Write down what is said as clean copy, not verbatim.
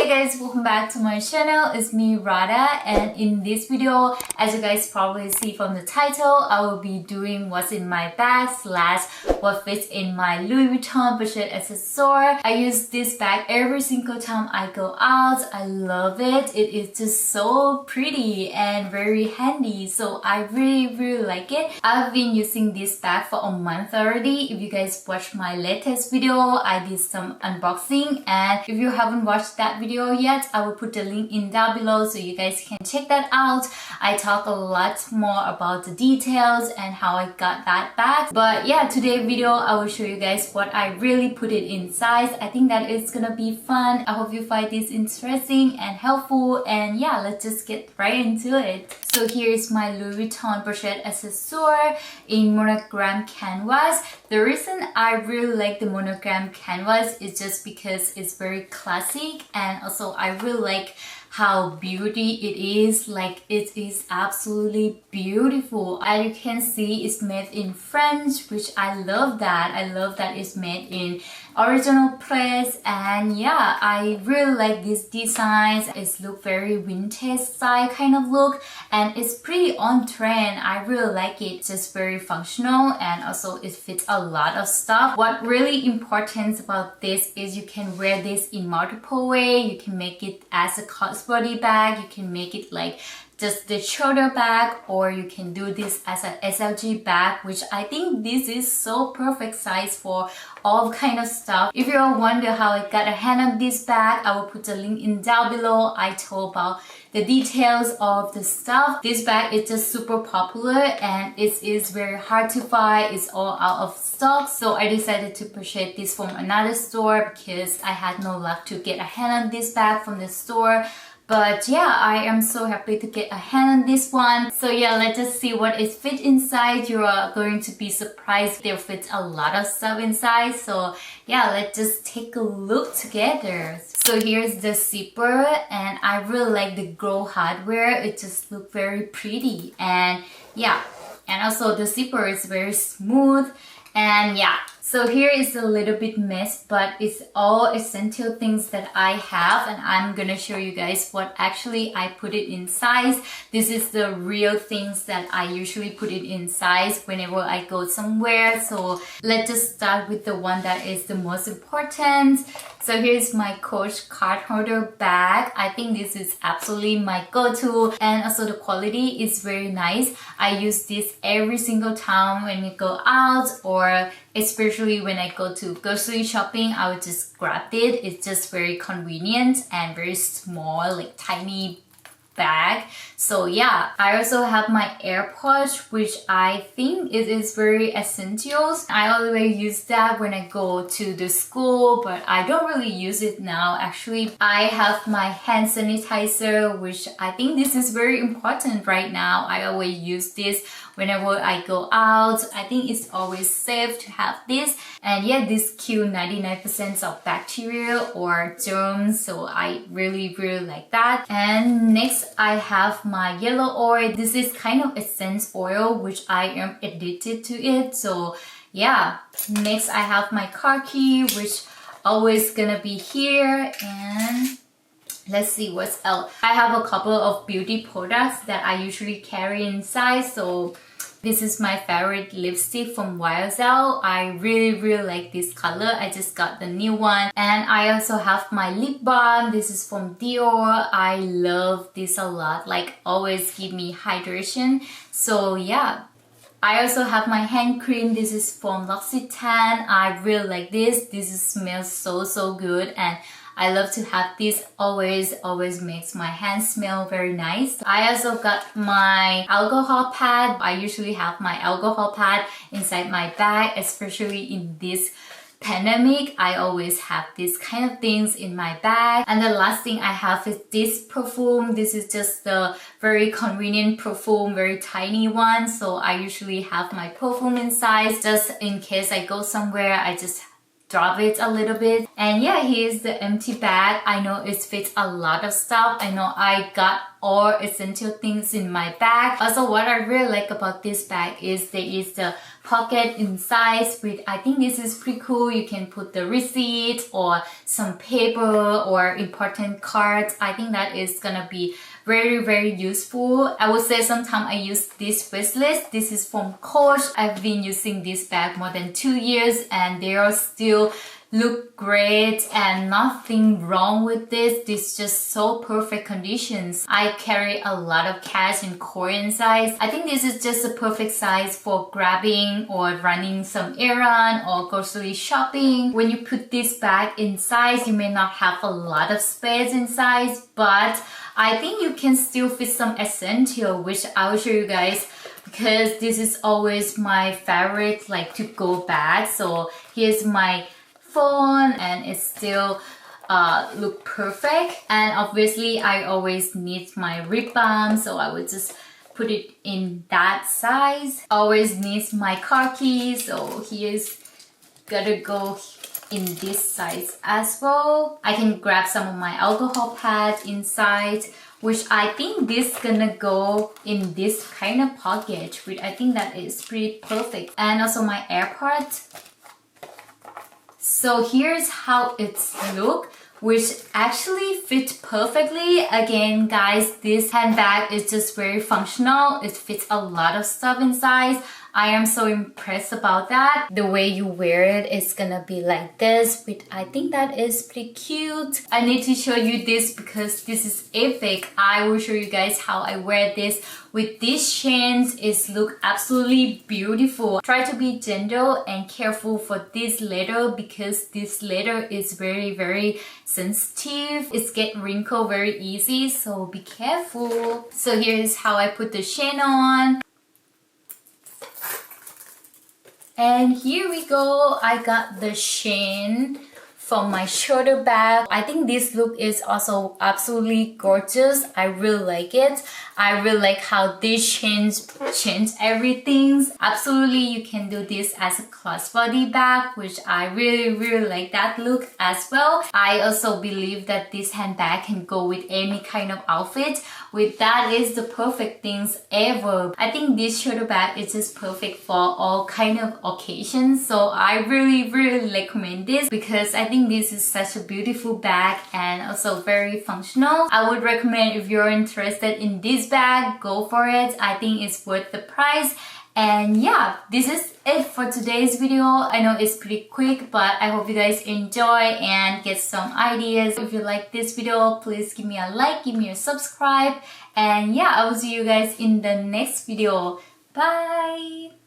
Hey guys, welcome back to my channel. It's me Radha, and in this video, as you guys probably see from the title, I will be doing what's in my bag slash what fits in my Louis Vuitton Pochette Accessoires. I use this bag every single time I go out. I love it. It is just so pretty and very handy, so I really like it. I've been using this bag for a month already. If you guys watched my latest video, I did some unboxing, and if you haven't watched that video yet, I will put the link in down below so you guys can check that out. I talk a lot more about the details and how I got that bag. But yeah, today's video I will show you guys what I really put it inside. I think that it's gonna be fun. I hope you find this interesting and helpful, and yeah, let's just get right into it. So here is my Louis Vuitton Pochette Accessoire in monogram canvas. The reason I really like the monogram canvas is just because it's very classic, and also I really like how beauty it is. Like, it is absolutely beautiful. As you can see, it's made in France, which I love that. I love that it's made in original press, and yeah, I really like these designs. It's look very vintage style kind of look, and it's pretty on trend. I really like it. It's just very functional, and also it fits a lot of stuff. What really important about this is you can wear this in multiple ways. You can make it as a crossbody bag, you can make it like just the shoulder bag, or you can do this as an SLG bag, which I think this is so perfect size for all kind of stuff. If you all wonder how I got a hand on this bag, I will put the link in down below. I told about the details of the stuff. This bag is just super popular, and it is very hard to find. It's all out of stock, so I decided to purchase this from another store because I had no luck to get a hand on this bag from the store. But yeah, I am so happy to get a hand on this one. So yeah, let's just see what is fit inside. You are going to be surprised. There fits a lot of stuff inside. So yeah, let's just take a look together. So here's the zipper, and I really like the gold hardware. It just looks very pretty, and yeah, and also the zipper is very smooth, and yeah. So here is a little bit mess, but it's all essential things that I have, and I'm gonna show you guys what actually I put it inside. This is the real things that I usually put it inside whenever I go somewhere. So let's just start with the one that is the most important. So here's my Coach card holder bag. I think this is absolutely my go-to, and also the quality is very nice. I use this every single time when we go out, or especially when I go to grocery shopping, I would just grab it. It's just very convenient and very small, like tiny bag. So yeah, I also have my AirPods, which I think it is very essential. I always use that when I go to the school, but I don't really use it now. Actually, I have my hand sanitizer, which I think this is very important right now. I always use this whenever I go out. I think it's always safe to have this. And yeah, this kills 99% of bacteria or germs, so I really like that. And next I have my yellow oil. This is kind of essence oil, which I am addicted to it. So yeah, next I have my car key, which always gonna be here. And let's see what's else. I have a couple of beauty products that I usually carry inside. So this is my favorite lipstick from YSL. I really like this color. I just got the new one. And I also have my lip balm. This is from Dior. I love this a lot. Like, always give me hydration. So yeah. I also have my hand cream. This is from L'Occitane. I really like this. This smells so good, and I love to have this. Always makes my hands smell very nice. I also got my alcohol pad. I usually have my alcohol pad inside my bag, especially in this pandemic. I always have these kind of things in my bag. And the last thing I have is this perfume. This is just the very convenient perfume, very tiny one. So I usually have my perfume inside just in case I go somewhere. I just drop it a little bit. And yeah, here's the empty bag. I know it fits a lot of stuff. I know I got all essential things in my bag. Also, what I really like about this bag is there is the pocket inside, which I think this is pretty cool. You can put the receipt or some paper or important cards. I think that is gonna be very useful. I would say sometimes I use this wristless. This is from Coach. I've been using this bag more than 2 years and they are still look great and nothing wrong with this. This is just so perfect conditions. I carry a lot of cash in Korean size. I think this is just a perfect size for grabbing or running some errand or grocery shopping. When you put this bag inside, you may not have a lot of space inside, but I think you can still fit some essential, which I will show you guys because this is always my favorite like to go bag. So here's my phone and it still look perfect, and obviously I always need my lip balm, so I would just put it in that size. Always needs my car keys, so here's gotta go in this size as well. I can grab some of my alcohol pads inside, which I think this gonna go in this kind of pocket, which I think that is pretty perfect. And also my AirPods. So here's how it's look, which actually fit perfectly. Again, guys, this handbag is just very functional. It fits a lot of stuff inside. I am so impressed about that. The way you wear it is gonna be like this, which I think that is pretty cute. I need to show you this because this is epic. I will show you guys how I wear this with these chains. It look absolutely beautiful. Try to be gentle and careful for this leather because this leather is very sensitive. It's get wrinkled very easy, so be careful. So here's how I put the chain on. And here we go. I got the chain from my shoulder bag. I think this look is also absolutely gorgeous. I really like it. I really like how this change everything. Absolutely, you can do this as a crossbody bag, which I really like that look as well. I also believe that this handbag can go with any kind of outfit. With that is the perfect things ever. I think this shoulder bag is just perfect for all kind of occasions. So I really recommend this because I think this is such a beautiful bag and also very functional. I would recommend if you're interested in this bag, go for it. I think it's worth the price. And yeah, this is it for today's video. I know it's pretty quick, but I hope you guys enjoy and get some ideas. If you like this video, please give me a like, give me a subscribe. And yeah, I will see you guys in the next video. Bye!